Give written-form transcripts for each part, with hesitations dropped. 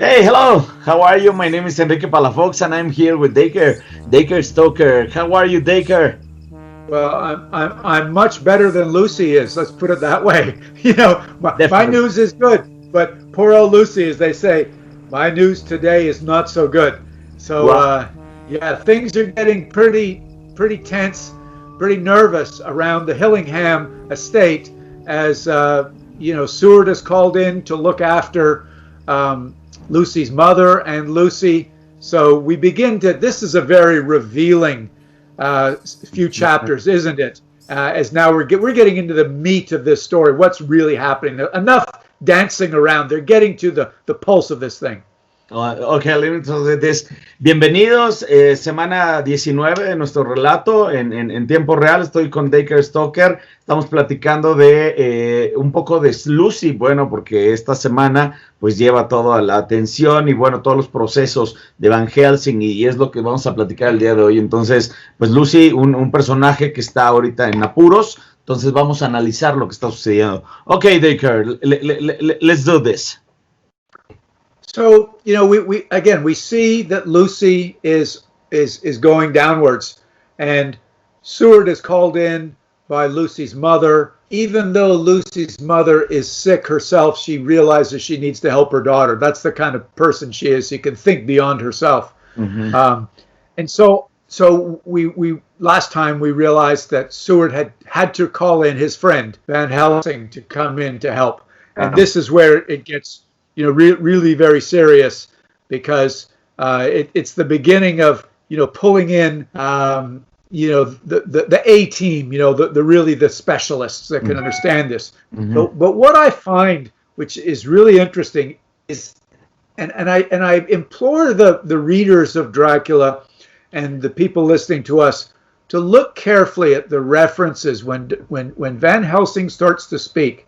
Hey, hello. How are you? My name is Enrique Palafox, and I'm here with Dacre Stoker. How are you, Dacre? Well, I'm much better than Lucy is. Let's put it that way. You know, my Definitely. news is good, but poor old Lucy, as they say, my news today is not so good. So Wow. yeah, things are getting pretty tense, pretty nervous around the Hillingham estate as Seward is called in to look after um, Lucy's mother and Lucy. So we begin to. This is a very revealing few chapters, isn't it? As now we're getting into the meat of this story. What's really happening? Enough dancing around. They're getting to the pulse of this thing. Okay, entonces, bienvenidos, semana 19 de nuestro relato en tiempo real. Estoy con Dacre Stoker. Estamos platicando de un poco de Lucy, bueno, porque esta semana pues lleva toda la atención y bueno, todos los procesos de Van Helsing y es lo que vamos a platicar el día de hoy. Entonces, pues Lucy, un personaje que está ahorita en apuros, entonces vamos a analizar lo que está sucediendo. Okay, Dacre, let's do this. So we see that Lucy is going downwards, and Seward is called in by Lucy's mother. Even though Lucy's mother is sick herself, she realizes she needs to help her daughter. That's the kind of person she is. She can think beyond herself. Mm-hmm. And so we last time we realized that Seward had to call in his friend Van Helsing to come in to help. And this is where it gets really very serious, because it's the beginning of pulling in the A team, the really the specialists that can understand this. Mm-hmm. But what I find, which is really interesting, is and I implore the readers of Dracula and the people listening to us to look carefully at the references when Van Helsing starts to speak.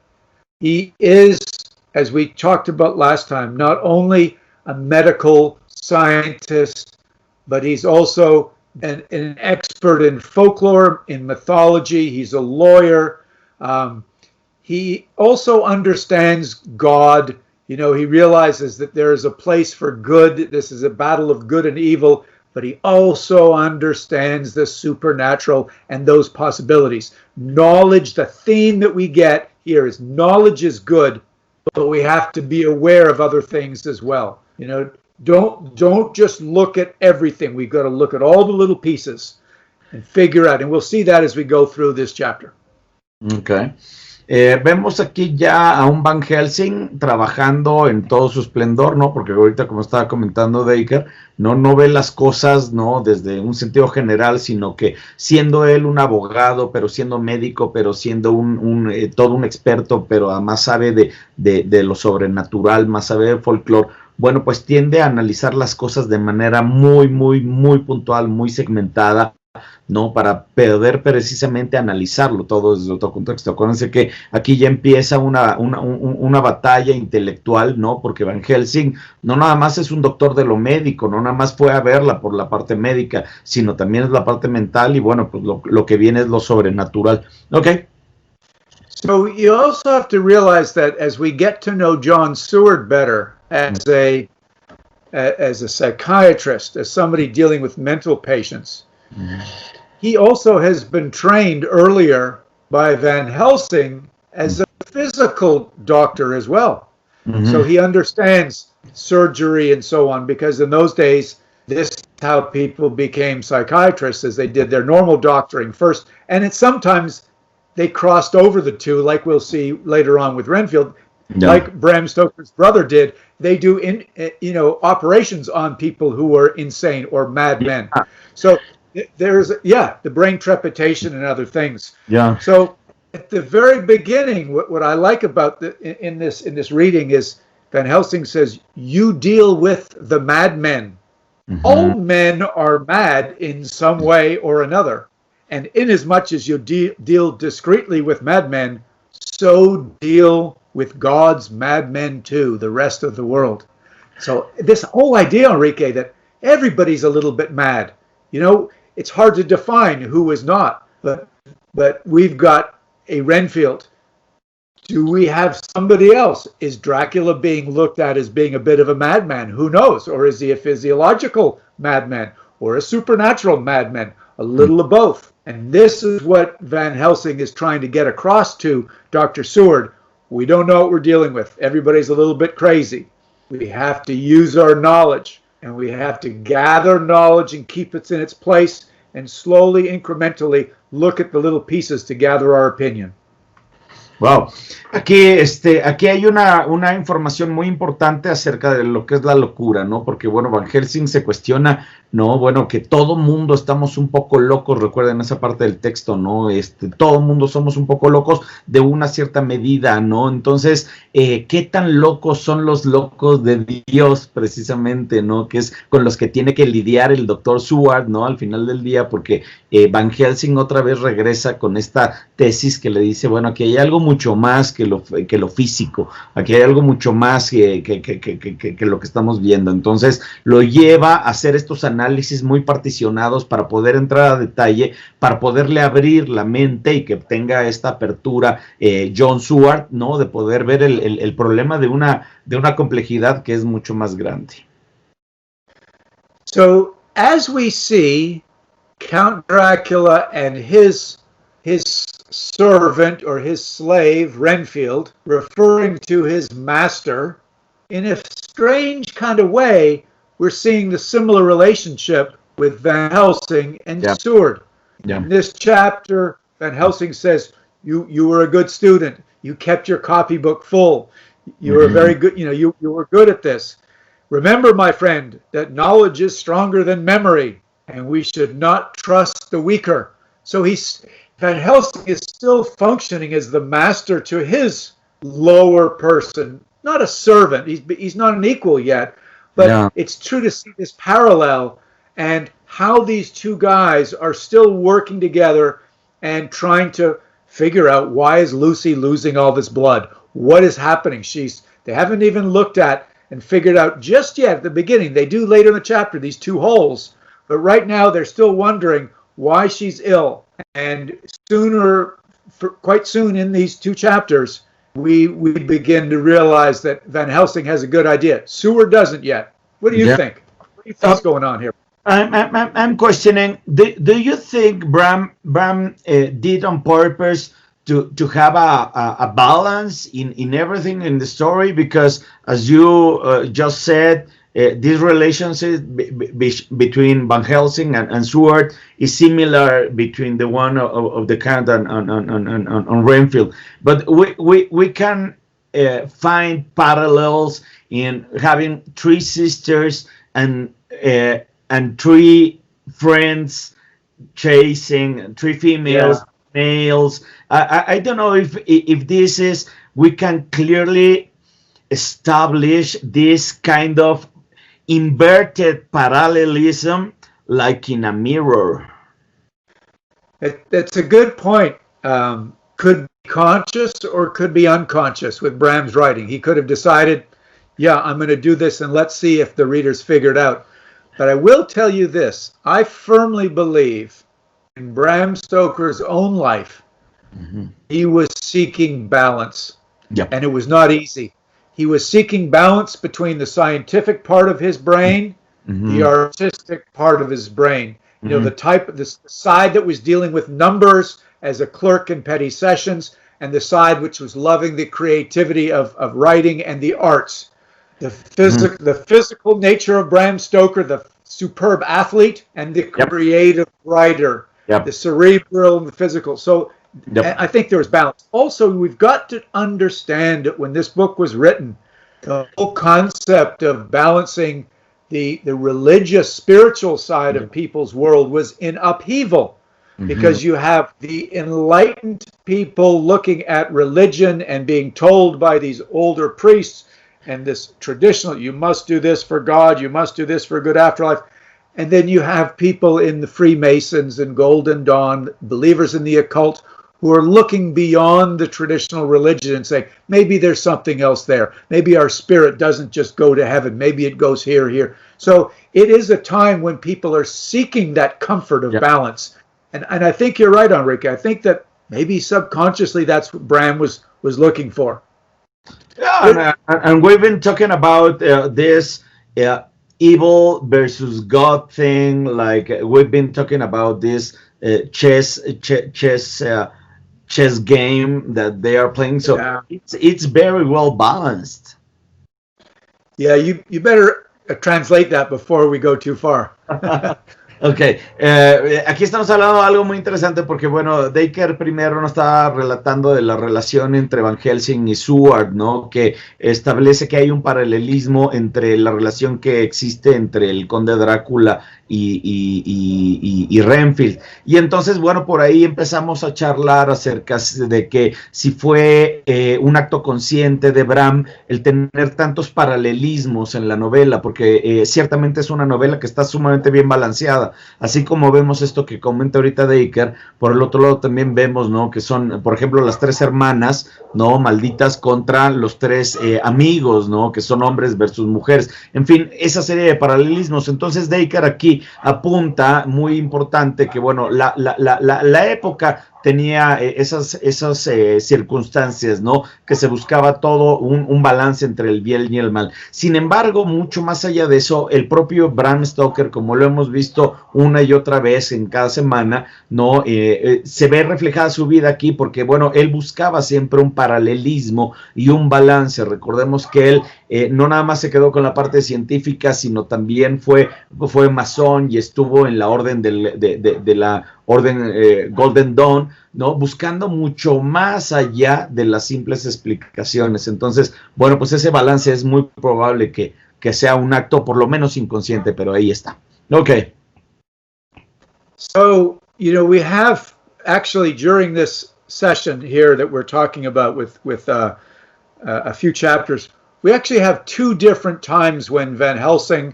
He is, as we talked about last time, not only a medical scientist, but he's also an expert in folklore, in mythology. He's a lawyer. He also understands God. He realizes that there is a place for good. This is a battle of good and evil, but he also understands the supernatural and those possibilities. Knowledge, the theme that we get here is knowledge is good, but we have to be aware of other things as well. Don't just look at everything. We've got to look at all the little pieces and figure out. And we'll see that as we go through this chapter. Okay. Vemos aquí ya a un Van Helsing trabajando en todo su esplendor, ¿no? Porque ahorita, como estaba comentando Dacre, no ve las cosas, ¿no? Desde un sentido general, sino que siendo él un abogado, pero siendo médico, pero siendo todo un experto, pero además sabe de lo sobrenatural, más sabe de folclore, bueno, pues tiende a analizar las cosas de manera muy puntual, muy segmentada, ¿no? Para poder precisamente analizarlo todo desde otro contexto. Acuérdense que aquí ya empieza una batalla intelectual, ¿no? Porque Van Helsing no nada más es un doctor de lo médico, no nada más fue a verla por la parte médica, sino también es la parte mental y bueno, pues lo que viene es lo sobrenatural. Okay. So you also have to realize that as we get to know John Seward better as a psychiatrist, as somebody dealing with mental patients, he also has been trained earlier by Van Helsing as a physical doctor as well. Mm-hmm. So he understands surgery and so on, because in those days, this is how people became psychiatrists, as they did their normal doctoring first. And it's sometimes they crossed over the two, like we'll see later on with Renfield, like Bram Stoker's brother did. They do operations on people who were insane or madmen. Yeah. So there's the brain trepitation and other things. Yeah. So at the very beginning, what I like about in this reading is Van Helsing says, "You deal with the madmen." Mm-hmm. All men are mad in some way or another, and inasmuch as you deal discreetly with madmen, so deal with God's madmen too, the rest of the world. So this whole idea, Enrique, that everybody's a little bit mad. It's hard to define who is not, but we've got a Renfield Do we have somebody else? Is Dracula being looked at as being a bit of a madman? Who knows? Or is he a physiological madman or a supernatural madman? A little of both. And this is what Van Helsing is trying to get across to Dr. Seward. We don't know what we're dealing with. Everybody's a little bit crazy. We have to use our knowledge, and we have to gather knowledge and keep it in its place, and slowly, incrementally, look at the little pieces to gather our opinion. Wow. Aquí hay una información muy importante acerca de lo que es la locura, ¿no? Porque, bueno, Van Helsing se cuestiona, ¿no? Bueno, que todo mundo estamos un poco locos, recuerden esa parte del texto, ¿no? Todo mundo somos un poco locos de una cierta medida, ¿no? Entonces, ¿qué tan locos son los locos de Dios, precisamente, ¿no? Que es con los que tiene que lidiar el doctor Seward, ¿no? Al final del día, porque Van Helsing otra vez regresa con esta tesis que le dice, bueno, aquí hay algo mucho más que lo físico, aquí hay algo mucho más que lo que estamos viendo. Entonces lo lleva a hacer estos análisis muy particionados para poder entrar a detalle, para poderle abrir la mente y que tenga esta apertura John Seward, ¿no? De poder ver el problema de una complejidad que es mucho más grande. So as we see Count Dracula and his servant or his slave, Renfield, referring to his master, in a strange kind of way, we're seeing the similar relationship with Van Helsing and Seward. In this chapter, Van Helsing says, you were a good student. You kept your copybook full. You were very good, you were good at this. Remember, my friend, that knowledge is stronger than memory, and we should not trust the weaker. So Van Helsing is still functioning as the master to his lower person, not a servant. He's not an equal yet, but it's true to see this parallel and how these two guys are still working together and trying to figure out, why is Lucy losing all this blood? What is happening? They haven't even looked at and figured out just yet at the beginning. They do later in the chapter, these two holes, but right now they're still wondering why she's ill. And quite soon in these two chapters, we begin to realize that Van Helsing has a good idea. Seward doesn't yet. What do you think? What do you think's going on here? I'm questioning. Do you think Bram did on purpose to have a balance in everything in the story? Because as you just said, this relationship between Van Helsing and Seward is similar between the one of the Count and Renfield, but we can find parallels in having three sisters and three friends chasing three females, males. I don't know if this is, we can clearly establish this kind of inverted parallelism like in a mirror. That's a good point. Could be conscious or could be unconscious with Bram's writing. He could have decided, I'm going to do this and let's see if the readers figure it out. But I will tell you this. I firmly believe in Bram Stoker's own life, he was seeking balance. And it was not easy. He was seeking balance between the scientific part of his brain, the artistic part of his brain. The side that was dealing with numbers as a clerk in petty sessions, and the side which was loving the creativity of writing and the arts. The physical nature of Bram Stoker, the superb athlete, and the creative writer, the cerebral and the physical. So I think there was balance. Also, we've got to understand that when this book was written, the whole concept of balancing the religious, spiritual side of people's world was in upheaval, because you have the enlightened people looking at religion and being told by these older priests and this traditional, you must do this for God, you must do this for a good afterlife. And then you have people in the Freemasons and Golden Dawn, believers in the occult, who are looking beyond the traditional religion and saying, maybe there's something else there. Maybe our spirit doesn't just go to heaven. Maybe it goes here. So it is a time when people are seeking that comfort of balance. And I think you're right, Enrique. I think that maybe subconsciously that's what Bram was was looking for. Yeah, and we've been talking about this evil versus God thing. Like we've been talking about this chess game that they are playing. So Yeah. it's very well balanced. Yeah, you better translate that before we go too far. Ok, aquí estamos hablando de algo muy interesante porque, bueno, Dacre primero nos está relatando de la relación entre Van Helsing y Seward, ¿no? Que establece que hay un paralelismo entre la relación que existe entre el conde Drácula y Renfield. Y entonces, bueno, por ahí empezamos a charlar acerca de que si fue un acto consciente de Bram el tener tantos paralelismos en la novela, porque ciertamente es una novela que está sumamente bien balanceada. Así como vemos esto que comenta ahorita Dacre, por el otro lado también vemos, ¿no? Que son, por ejemplo, las tres hermanas, ¿no? Malditas contra los tres amigos, ¿no? Que son hombres versus mujeres. En fin, esa serie de paralelismos. Entonces Dacre aquí apunta, muy importante, que bueno, la época tenía esas circunstancias, ¿no? Que se buscaba todo un balance entre el bien y el mal. Sin embargo, mucho más allá de eso, el propio Bram Stoker, como lo hemos visto una y otra vez en cada semana, ¿no? Se ve reflejada su vida aquí porque, bueno, él buscaba siempre un paralelismo y un balance. Recordemos que él no nada más se quedó con la parte científica, sino también fue masón y estuvo en la orden de la orden Golden Dawn, ¿no? Buscando mucho más allá de las simples explicaciones. Entonces, bueno, pues ese balance es muy probable que sea un acto por lo menos inconsciente, pero ahí está. Okay. So, we have actually during this session here that we're talking about with a few chapters, we actually have two different times when Van Helsing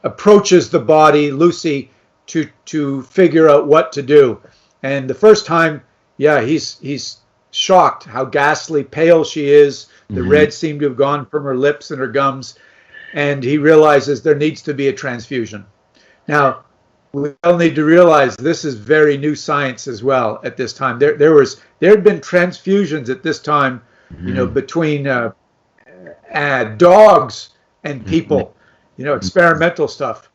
approaches the body, Lucy, to figure out what to do. And the first time, yeah, he's shocked how ghastly pale she is. The red seemed to have gone from her lips and her gums. And he realizes there needs to be a transfusion. Now, we all need to realize this is very new science as well at this time. There had been transfusions at this time, between dogs and people, experimental stuff.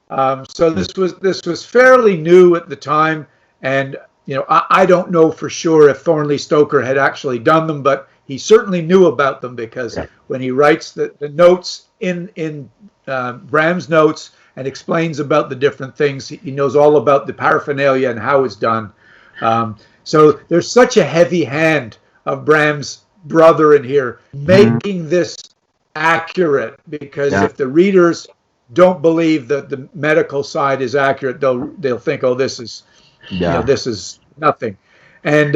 So this was fairly new at the time, and I don't know for sure if Thornley Stoker had actually done them, but he certainly knew about them because when he writes the notes in Bram's notes and explains about the different things, he knows all about the paraphernalia and how it's done. So there's such a heavy hand of Bram's brother in here making this accurate, because if the readers don't believe that the medical side is accurate, they'll think, oh, this is this is nothing. And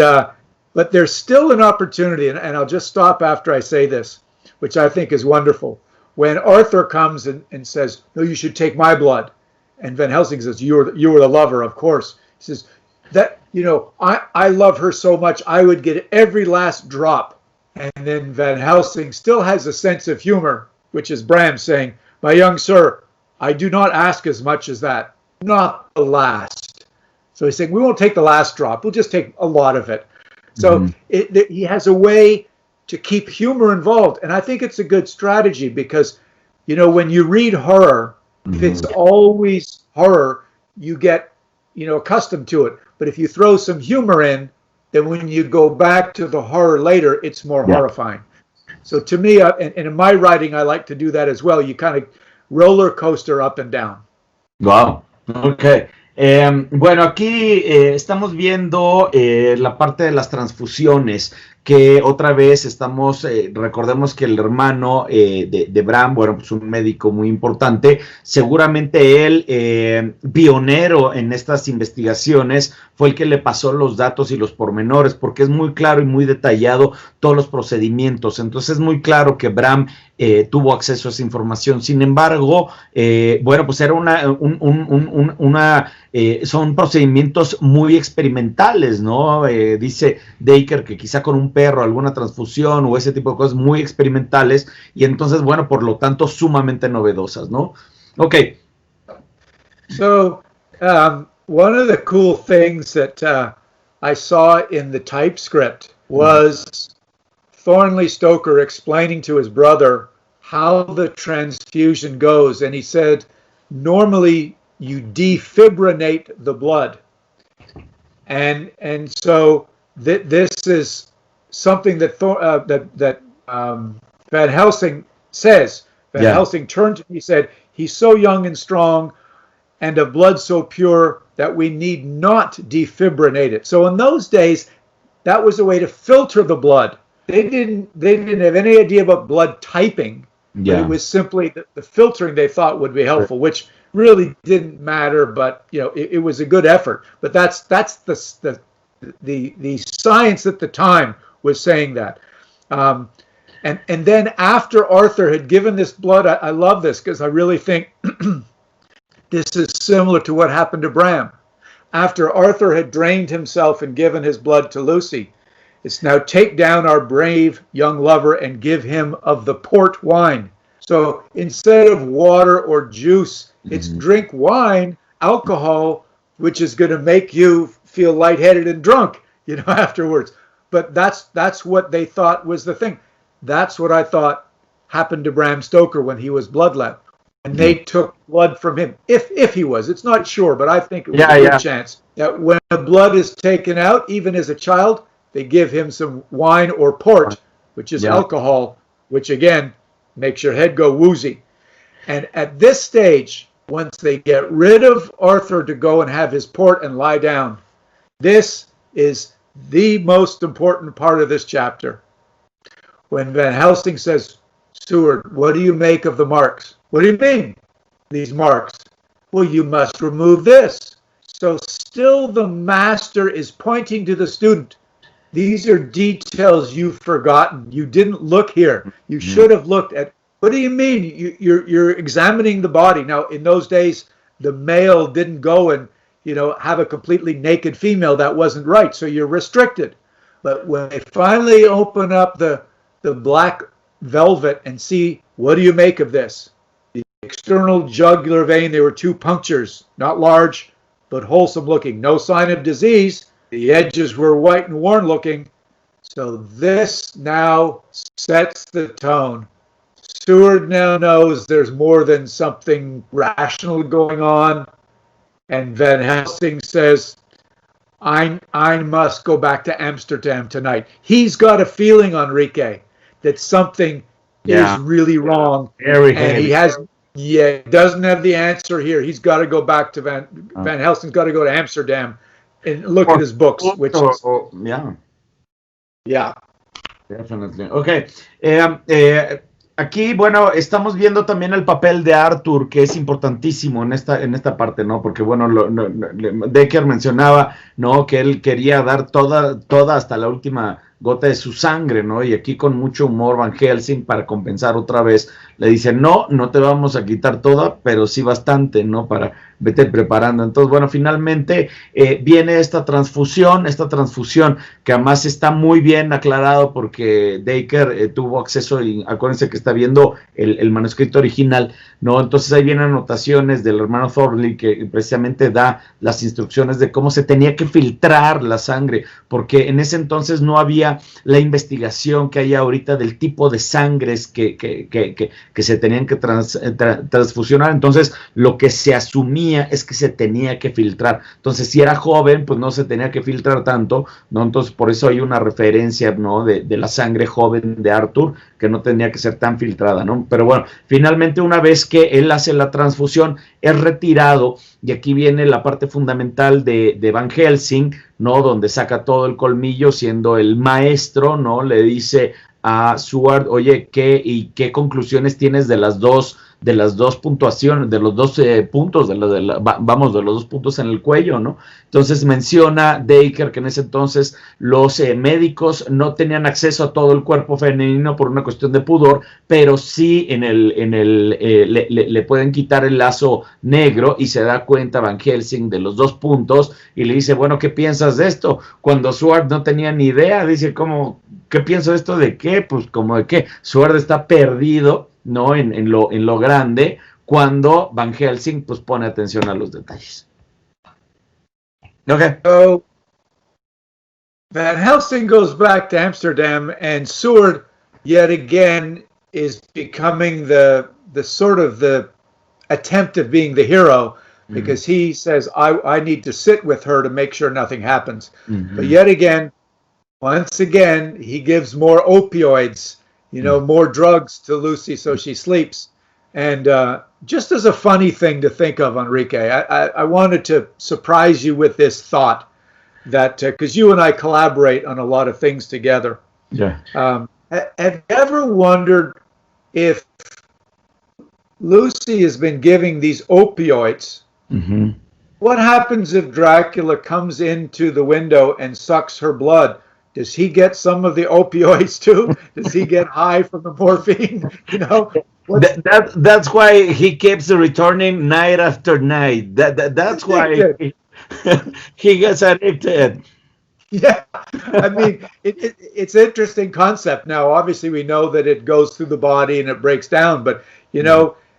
but there's still an opportunity, and I'll just stop after I say this, which I think is wonderful. When Arthur comes and says, no, you should take my blood, and Van Helsing says, you were the lover, of course. He says that I love her so much I would get every last drop. And then Van Helsing still has a sense of humor, which is Bram saying, my young sir, I do not ask as much as that, not the last. So he's saying, we won't take the last drop, we'll just take a lot of it. So he has a way to keep humor involved. And I think it's a good strategy because, when you read horror, if it's always horror, you get, accustomed to it. But if you throw some humor in, then when you go back to the horror later, it's more horrifying. So to me, and in my writing, I like to do that as well. You kind of roller coaster up and down. Wow. Okay. Bueno, aquí estamos viendo la parte de las transfusiones, que otra vez recordemos que el hermano de Bram, bueno, pues un médico muy importante, seguramente él, pionero en estas investigaciones, fue el que le pasó los datos y los pormenores, porque es muy claro y muy detallado todos los procedimientos. Entonces es muy claro que Bram tuvo acceso a esa información. Sin embargo, bueno, pues era son procedimientos muy experimentales, ¿no? Dice Dacre que quizá con un perro, alguna transfusión o ese tipo de cosas muy experimentales, y entonces, bueno, por lo tanto, sumamente novedosas, ¿no? Okay. So, one of the cool things that I saw in the typescript was Thornley Stoker explaining to his brother how the transfusion goes. And he said, normally you defibrinate the blood. And so this is something that Van Helsing says. Van Helsing turned to me and said, he's so young and strong and of blood so pure that we need not defibrinate it. So in those days, that was a way to filter the blood. They didn't have any idea about blood typing. But it was simply the filtering they thought would be helpful, which really didn't matter, but it was a good effort. But that's the science at the time was saying that. And then after Arthur had given this blood, I love this because I really think this is similar to what happened to Bram. After Arthur had drained himself and given his blood to Lucy, it's now take down our brave young lover and give him of the port wine. So instead of water or juice, it's drink wine, alcohol, which is going to make you feel lightheaded and drunk, afterwards. But that's what they thought was the thing. That's what I thought happened to Bram Stoker when he was bloodlet. And they took blood from him, if he was. It's not sure, but I think it was a good chance that when the blood is taken out, even as a child, they give him some wine or port, which is alcohol, which again makes your head go woozy. And at this stage, once they get rid of Arthur to go and have his port and lie down, this is the most important part of this chapter. When Van Helsing says, Seward, what do you make of the marks? What do you mean, these marks? Well, you must remove this. So still the master is pointing to the student. These are details you've forgotten. You didn't look here. You should have looked at, what do you mean? You're examining the body. Now, in those days, the male didn't go and, have a completely naked female. That wasn't right. So you're restricted. But when they finally open up the black velvet and see, what do you make of this? The external jugular vein, there were 2 punctures, not large, but wholesome looking. No sign of disease. The edges were white and worn looking. So this now sets the tone. Seward now knows there's more than something rational going on. And Van Helsing says, I must go back to Amsterdam tonight. He's got a feeling, Enrique, that something is really wrong. And he doesn't have the answer here. He's got to go back to Van Helsing's got to go to Amsterdam and look at his books, which is definitely. Okay. Aquí, bueno, estamos viendo también el papel de Arthur, que es importantísimo en esta parte, ¿no? Porque, bueno, Dacre mencionaba, ¿no? Que él quería dar toda hasta la última gota de su sangre, ¿no? Y aquí con mucho humor Van Helsing, para compensar otra vez, le dice, no te vamos a quitar toda, pero sí bastante, ¿no? Para vete preparando. Entonces, bueno, finalmente viene esta transfusión que además está muy bien aclarado porque Dacre tuvo acceso, y acuérdense que está viendo el manuscrito original, ¿no? Entonces ahí vienen anotaciones del hermano Thornley que precisamente da las instrucciones de cómo se tenía que filtrar la sangre, porque en ese entonces no había la investigación que hay ahorita del tipo de sangres que se tenían que transfusionar. Entonces lo que se asumía es que se tenía que filtrar. Entonces si era joven, pues no se tenía que filtrar tanto, ¿no? Entonces por eso hay una referencia, ¿no? de la sangre joven de Arthur, que no tenía que ser tan filtrada, ¿no? Pero bueno, finalmente una vez que él hace la transfusión, es retirado, y aquí viene la parte fundamental de Van Helsing, ¿no? Donde saca todo el colmillo, siendo el maestro, ¿no? Le dice a Seward, oye, ¿qué conclusiones tienes de las dos puntuaciones, de los dos puntos, de los dos puntos en el cuello, ¿no? Entonces menciona Dacre que en ese entonces los médicos no tenían acceso a todo el cuerpo femenino por una cuestión de pudor, pero sí le pueden quitar el lazo negro, y se da cuenta Van Helsing de los 2 puntos y le dice, bueno, ¿qué piensas de esto? Cuando Seward no tenía ni idea, dice, ¿cómo? ¿Qué pienso de esto? ¿De qué? Pues como de qué. Seward está perdido, ¿no? En lo grande, cuando Van Helsing pues pone atención a los detalles. Okay. So Van Helsing goes back to Amsterdam, and Seward yet again is becoming the sort of the attempt of being the hero, because he says, I need to sit with her to make sure nothing happens. But yet again, once again, he gives more opioids, more drugs to Lucy so she sleeps. And just as a funny thing to think of, Enrique, I wanted to surprise you with this thought, that because you and I collaborate on a lot of things together. Yeah. Have you ever wondered if Lucy has been giving these opioids? What happens if Dracula comes into the window and sucks her blood? Does he get some of the opioids too? Does he get high from the morphine? That's why he keeps returning night after night. That's why he gets addicted. Yeah, I mean, it's an interesting concept. Now, obviously, we know that it goes through the body and it breaks down, but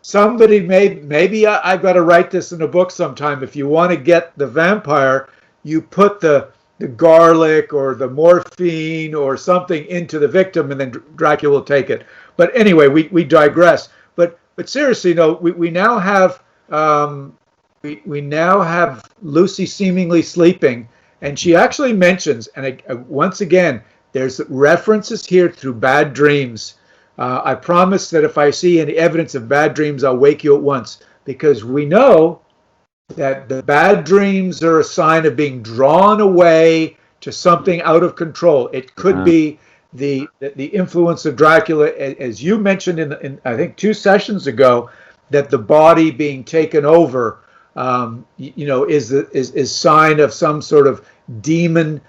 somebody maybe I've got to write this in a book sometime. If you want to get the vampire, you put the garlic or the morphine or something into the victim, and then Dracula will take it. But anyway, we digress. But seriously, we now have we now have Lucy seemingly sleeping, and she actually mentions, and once again, there's references here through bad dreams. I promise that if I see any evidence of bad dreams, I'll wake you at once, because we know that the bad dreams are a sign of being drawn away to something out of control. It could be the influence of Dracula, as you mentioned in I think 2 sessions ago, that the body being taken over, is sign of some sort of demon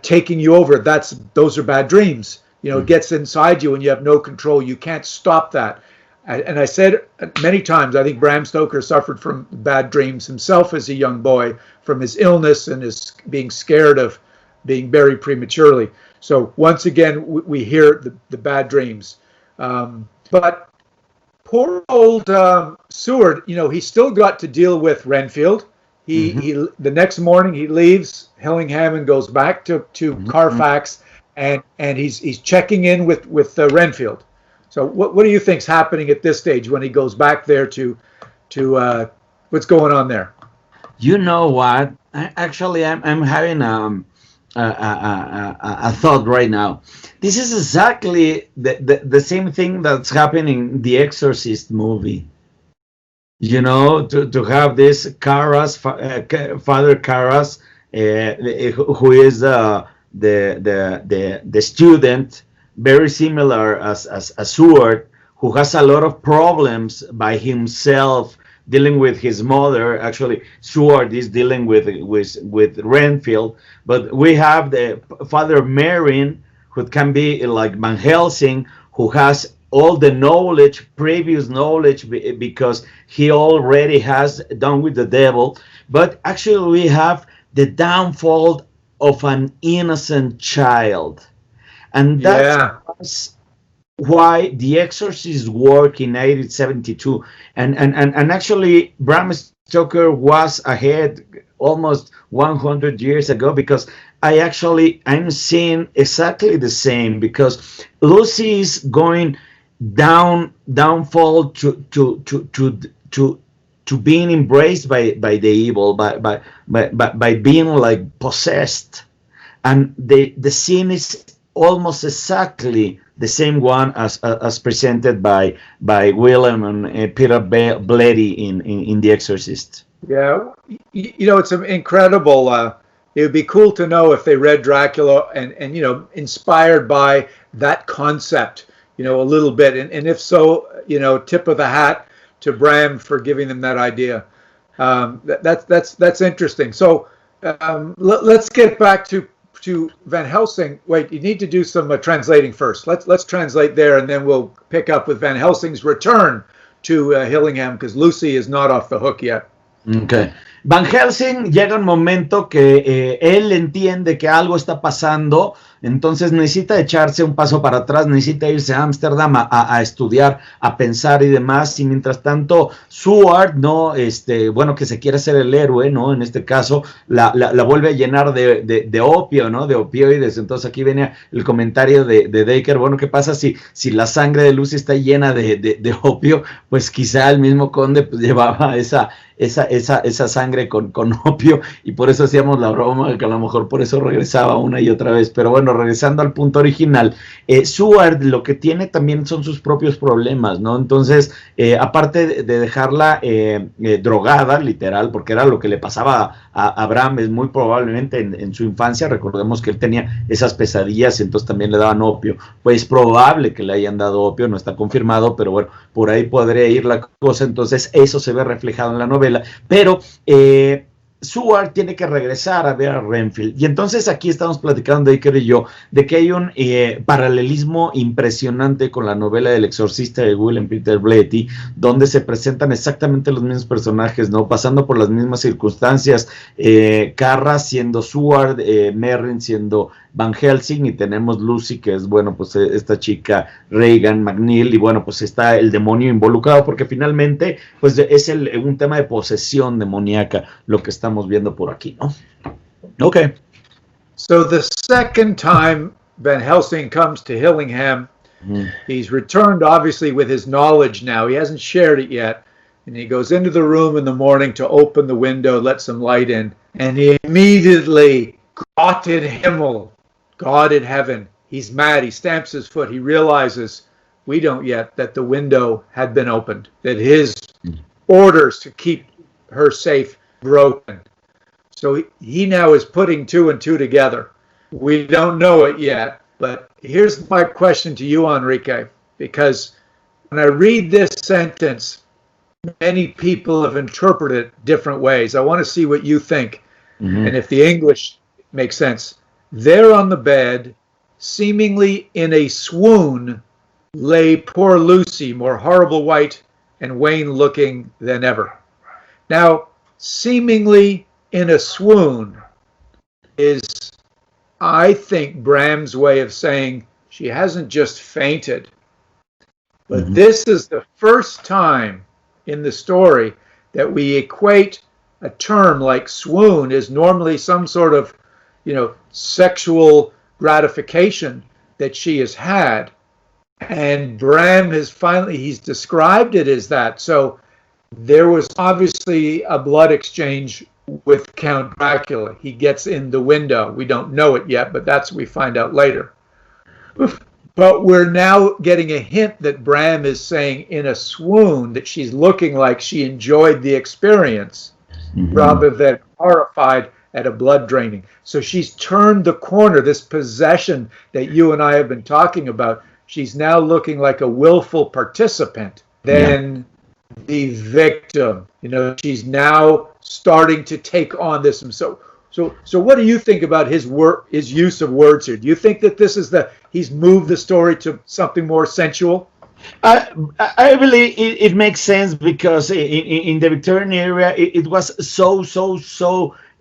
taking you over. Those are bad dreams. It gets inside you and you have no control. You can't stop that. And I said many times, I think Bram Stoker suffered from bad dreams himself as a young boy, from his illness and his being scared of being buried prematurely. So once again, we hear the bad dreams. But poor old Seward, he's still got to deal with Renfield. The next morning he leaves Hillingham and goes back to Carfax, and he's checking in with Renfield. So what do you think's happening at this stage when he goes back there to what's going on there? You know what? I'm having a thought right now. This is exactly the same thing that's happening in the Exorcist movie. To have this Karras, Father Karras, who is the student, very similar as Seward, who has a lot of problems by himself, dealing with his mother. Actually, Seward is dealing with Renfield, but we have the Father Merrin, who can be like Van Helsing, who has all the knowledge, previous knowledge, because he already has done with the devil. But actually, we have the downfall of an innocent child. And that's why The Exorcist worked in 1872. And actually, Bram Stoker was ahead almost 100 years ago, because I'm seeing exactly the same, because Lucy is going downfall to being embraced by the evil, by being like possessed. And the scene is almost exactly the same one as presented by Willem and Peter Blatty in The Exorcist. Yeah, it's incredible. It would be cool to know if they read Dracula and inspired by that concept, a little bit. And if so, tip of the hat to Bram for giving them that idea. That's interesting. So let's get back to Van Helsing. Wait, you need to do some translating first. Let's translate there, and then we'll pick up with Van Helsing's return to Hillingham, because Lucy is not off the hook yet. Okay. Van Helsing llega un momento que él entiende que algo está pasando, entonces necesita echarse un paso para atrás, necesita irse a Ámsterdam a estudiar, a pensar y demás, y mientras tanto Seward, ¿no? Bueno, que se quiere ser el héroe, ¿no? En este caso, la vuelve a llenar de opio, ¿no? De opioides. Entonces aquí viene el comentario de Dacre, bueno, ¿qué pasa si la sangre de Lucy está llena de opio? Pues quizá el mismo conde pues, llevaba esa sangre con opio, y por eso hacíamos la broma, que a lo mejor por eso regresaba una y otra vez. Pero bueno, regresando al punto original, Seward lo que tiene también son sus propios problemas, ¿no? Entonces, aparte de dejarla drogada, literal, porque era lo que le pasaba a Bram, es muy probablemente en su infancia, recordemos que él tenía esas pesadillas, entonces también le daban opio, pues es probable que le hayan dado opio, no está confirmado, pero bueno, por ahí podría ir la cosa. Entonces eso se ve reflejado en la novela, pero Seward tiene que regresar a ver a Renfield, y entonces aquí estamos platicando Dacre y yo de que hay un paralelismo impresionante con la novela del exorcista de William Peter Blatty, donde se presentan exactamente los mismos personajes, ¿no? Pasando por las mismas circunstancias, Carra siendo Seward, Merrin siendo Van Helsing, y tenemos Lucy, que es, bueno, pues esta chica Regan McNeil, y bueno, pues está el demonio involucrado, porque finalmente, pues es un tema de posesión demoníaca, lo que estamos viendo por aquí, ¿no? Okay. So the second time Van Helsing comes to Hillingham, he's returned obviously with his knowledge now. He hasn't shared it yet. And he goes into the room in the morning to open the window, let some light in. And he immediately, Gott in Himmel, God in heaven. He's mad. He stamps his foot. He realizes, we don't yet, that the window had been opened, that his orders to keep her safe broken. So he now is putting two and two together. We don't know it yet, but here's my question to you, Enrique, because when I read this sentence, many people have interpreted it different ways. I want to see what you think, and if the English makes sense. There on the bed, seemingly in a swoon, lay poor Lucy, more horrible white and wan-looking than ever. Now, seemingly in a swoon is, I think, Bram's way of saying she hasn't just fainted, but this is the first time in the story that we equate a term like swoon is normally some sort of, sexual gratification that she has had. And Bram has he's described it as that. So there was obviously a blood exchange with Count Dracula. He gets in the window. We don't know it yet, but that's what we find out later. But we're now getting a hint that Bram is saying in a swoon that she's looking like she enjoyed the experience rather than horrified at a blood draining. So she's turned the corner, this possession that you and I have been talking about. She's now looking like a willful participant than the victim. She's now starting to take on this. And so what do you think about his use of words here? Do you think that this is he's moved the story to something more sensual? I believe it makes sense, because in the Victorian era it was so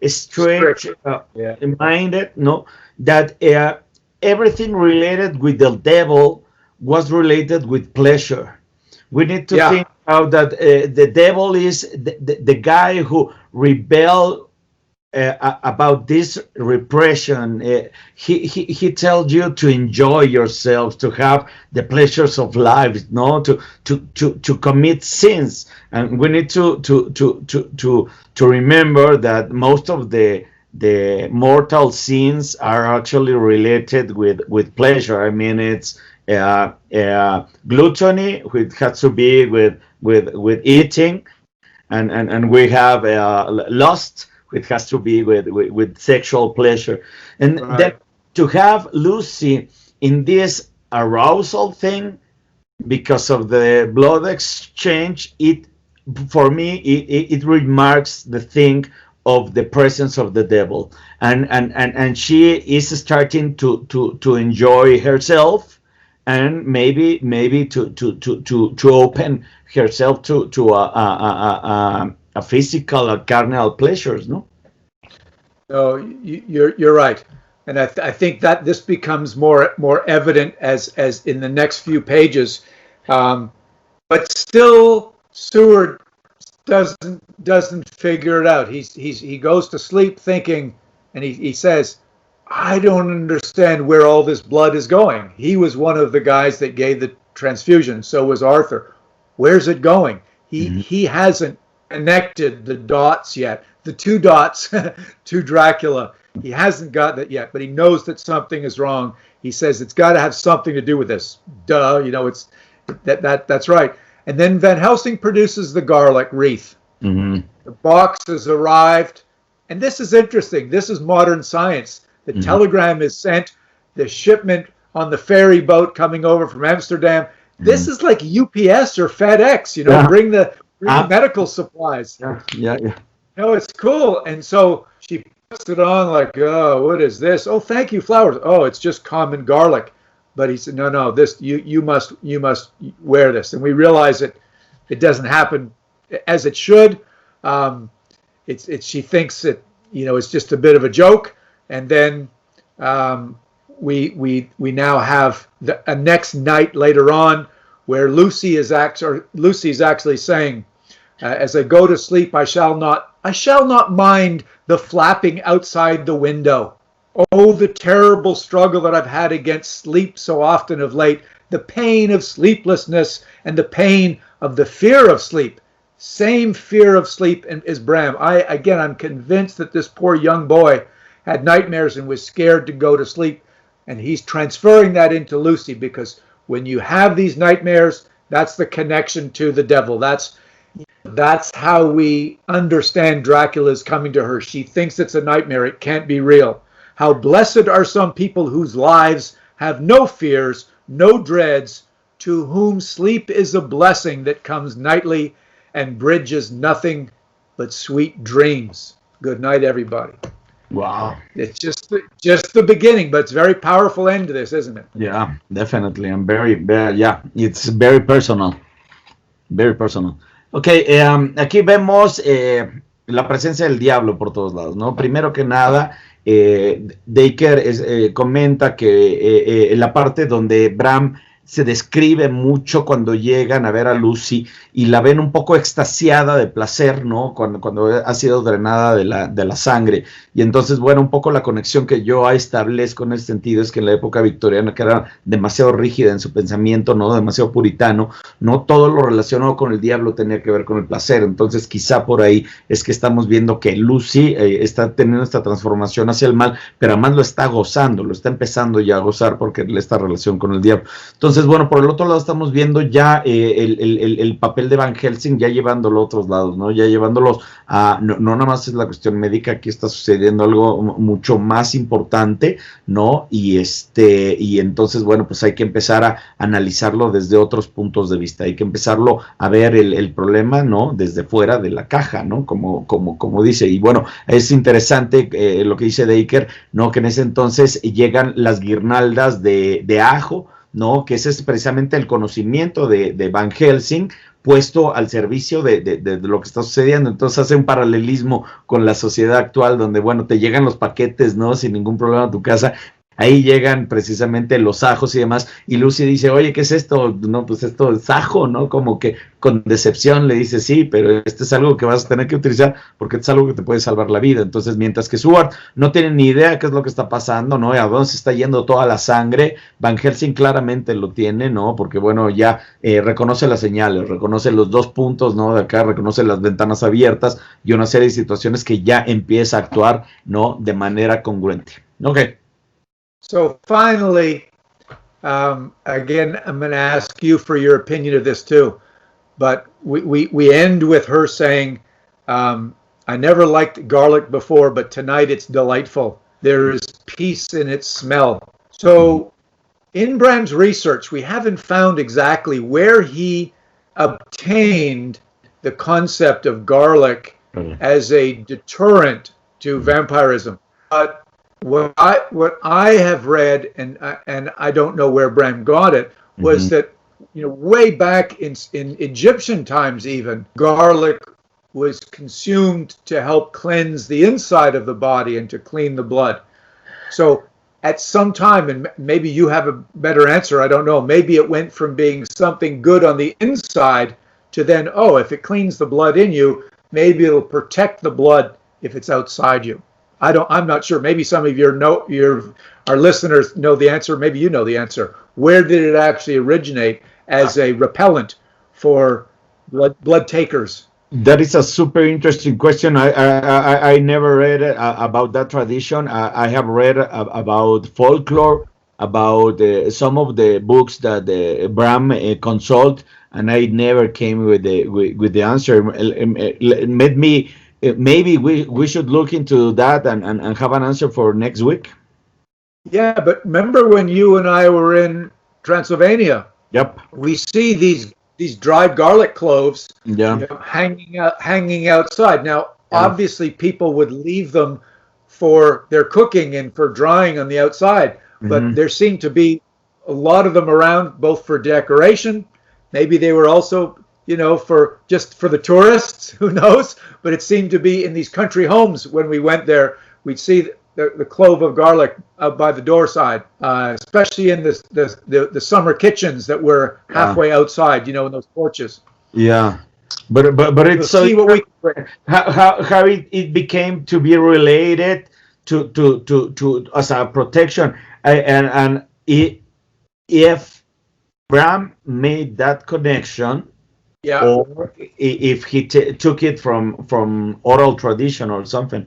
strange minded, no, that everything related with the devil was related with pleasure. We need to think about that the devil is the guy who rebelled about this repression. He tells you to enjoy yourself, to have the pleasures of life, no, to commit sins. And we need to remember that most of the mortal sins are actually related with pleasure. I mean, it's gluttony, which has to be with eating, and we have lust, which has to be with sexual pleasure. And that to have Lucy in this arousal thing because of the blood exchange, for me it remarks the thing of the presence of the devil, and she is starting to enjoy herself, and maybe to open herself to a physical or carnal pleasures, no? No, you're right, and I think that this becomes more evident as in the next few pages, but still Seward doesn't figure it out. He goes to sleep thinking, and he says, I don't understand where all this blood is going. He was one of the guys that gave the transfusion. So was Arthur. Where's it going? He hasn't connected the dots yet. The two dots to Dracula. He hasn't got that yet, but he knows that something is wrong. He says it's got to have something to do with this. Duh, it's that's right. And then Van Helsing produces the garlic wreath. The box has arrived, and this is interesting. This is modern science. The telegram is sent. The shipment on the ferry boat coming over from Amsterdam. This is like UPS or FedEx. Bring the medical supplies. Yeah. It's cool. And so she puts it on like, oh, what is this? Oh, thank you, flowers. Oh, it's just common garlic. But he said, no, this you must wear this. And we realize it doesn't happen as it should. She thinks that it's just a bit of a joke. And then we now have a next night later on where Lucy's actually saying, as I go to sleep, I shall not mind the flapping outside the window. Oh, the terrible struggle that I've had against sleep so often of late, the pain of sleeplessness and the pain of the fear of sleep. Same fear of sleep as Bram. I'm convinced that this poor young boy had nightmares and was scared to go to sleep. And he's transferring that into Lucy, because when you have these nightmares, that's the connection to the devil. That's how we understand Dracula's coming to her. She thinks it's a nightmare. It can't be real. How blessed are some people whose lives have no fears, no dreads, to whom sleep is a blessing that comes nightly and bridges nothing but sweet dreams. Good night, everybody. Wow. It's just the beginning, but it's a very powerful end to this, isn't it? Yeah, definitely. I'm very, yeah, it's very personal. Very personal. Ok, aquí vemos la presencia del diablo por todos lados, ¿no? Primero que nada, Dacre comenta que la parte donde Bram se describe mucho cuando llegan a ver a Lucy y la ven un poco extasiada de placer, ¿no? Cuando ha sido drenada de la sangre. Y entonces, bueno, un poco la conexión que yo establezco en ese sentido es que en la época victoriana, que era demasiado rígida en su pensamiento, ¿no? Demasiado puritano, no todo lo relacionado con el diablo tenía que ver con el placer. Entonces, quizá por ahí es que estamos viendo que Lucy está teniendo esta transformación hacia el mal, pero además lo está gozando, lo está empezando ya a gozar porque esta relación con el diablo. Entonces, bueno, por el otro lado estamos viendo ya el papel de Van Helsing ya llevándolo a otros lados, ¿no? Ya llevándolos a, no nada más es la cuestión médica, aquí está sucediendo algo mucho más importante, ¿no? Y entonces, bueno, pues hay que empezar a analizarlo desde otros puntos de vista, hay que empezarlo a ver el problema, ¿no? Desde fuera de la caja, ¿no? Como dice, y bueno, es interesante lo que dice Dacre, ¿no? Que en ese entonces llegan las guirnaldas de ajo, ¿no? Que ese es precisamente el conocimiento de Van Helsing puesto al servicio de lo que está sucediendo. Entonces hace un paralelismo con la sociedad actual donde, bueno, te llegan los paquetes, ¿no? Sin ningún problema a tu casa. Ahí llegan precisamente los ajos y demás, y Lucy dice, oye, ¿qué es esto? No, pues esto es ajo, ¿no? Como que con decepción le dice, sí, pero este es algo que vas a tener que utilizar porque es algo que te puede salvar la vida. Entonces, mientras que Seward no tiene ni idea qué es lo que está pasando, ¿no? Y a dónde se está yendo toda la sangre, Van Helsing claramente lo tiene, ¿no? Porque, bueno, ya reconoce las señales, reconoce los dos puntos, ¿no? De acá, reconoce las ventanas abiertas y una serie de situaciones que ya empieza a actuar, ¿no? De manera congruente. Ok. So finally, again, I'm going to ask you for your opinion of this too. But we end with her saying, I never liked garlic before, but tonight it's delightful. There is peace in its smell. So in Bram's research, we haven't found exactly where he obtained the concept of garlic as a deterrent to vampirism. But what I have read, and I don't know where Bram got it, was that way back in Egyptian times even, garlic was consumed to help cleanse the inside of the body and to clean the blood. So at some time, and maybe you have a better answer, I don't know, maybe it went from being something good on the inside to then, oh, if it cleans the blood in you, maybe it'll protect the blood if it's outside you. I'm not sure. Maybe some of our listeners know the answer. Maybe you know the answer. Where did it actually originate as a repellent for blood takers? That is a super interesting question. I never read about that tradition. I have read about folklore, about some of the books that Bram consult, and I never came with the answer. It made me. Maybe we should look into that and have an answer for next week. Yeah, but remember when you and I were in Transylvania? Yep. We see these dried garlic cloves, yeah, hanging outside. Now, obviously, people would leave them for their cooking and for drying on the outside, but there seemed to be a lot of them around, both for decoration. Maybe they were also, for the tourists, who knows? But it seemed to be in these country homes when we went there, we'd see the clove of garlic out by the door side, especially in the summer kitchens that were halfway outside, in those porches. Yeah, but it's so how it became to be related to as a protection, and if Bram made that connection. Yeah. Or if he took it from oral tradition or something.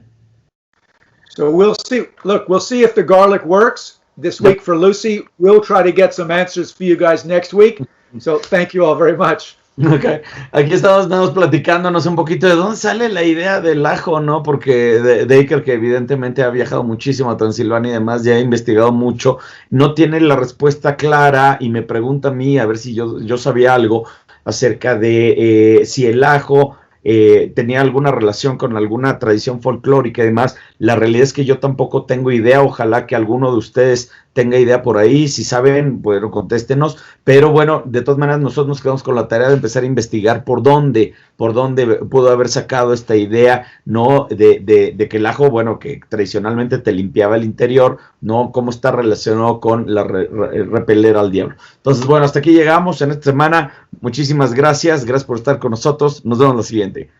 So we'll see. Look, we'll see if the garlic works this week for Lucy. We'll try to get some answers for you guys next week. So thank you all very much. Okay. Aquí estamos platicándonos un poquito de dónde sale la idea del ajo, ¿no? Porque Dacre, que evidentemente ha viajado muchísimo a Transilvania y demás, ya ha investigado mucho, no tiene la respuesta clara y me pregunta a mí a ver si yo sabía algo acerca de si el ajo tenía alguna relación con alguna tradición folclórica y demás. La realidad es que yo tampoco tengo idea. Ojalá que alguno de ustedes tenga idea por ahí. Si saben, bueno, contéstenos. Pero bueno, de todas maneras, nosotros nos quedamos con la tarea de empezar a investigar por dónde pudo haber sacado esta idea, ¿no? De que el ajo, bueno, que tradicionalmente te limpiaba el interior, ¿no? Cómo está relacionado con repeler al diablo. Entonces, bueno, hasta aquí llegamos en esta semana. Muchísimas gracias. Gracias por estar con nosotros. Nos vemos la siguiente.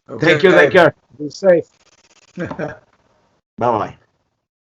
Okay. Thank you, Dacre. Be safe. Bye-bye.